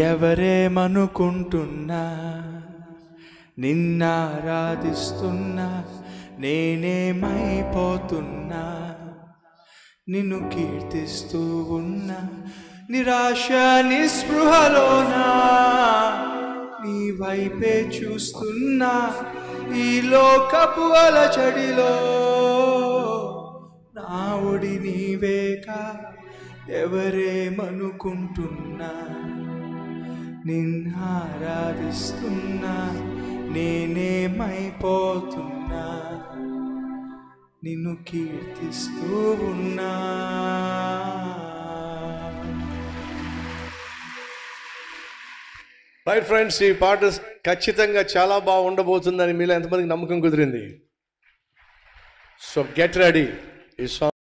ఎవరేమనుకుంటున్నా నిన్నారాధిస్తున్నా నేనేమైపోతున్నా నిన్ను కీర్తిస్తూ ఉన్నా నిరాశ నిస్పృహలోనా నీ వైపే చూస్తున్నా ఈ లోకపు అలచడిలో నా ఒడి నీవేకా ఎవరేమనుకుంటున్నా నిన్నారాధిస్తున్నా నేనేమైపోతున్నా నిన్ను కీర్తిస్తూ ఉన్నా. రైట్ ఫ్రెండ్స్, ఈ పాట ఖచ్చితంగా చాలా బాగా ఉండబోతుందని మీలో ఎంతమందికి నమ్మకం కుదిరింది? So get ready. ఈ సాంగ్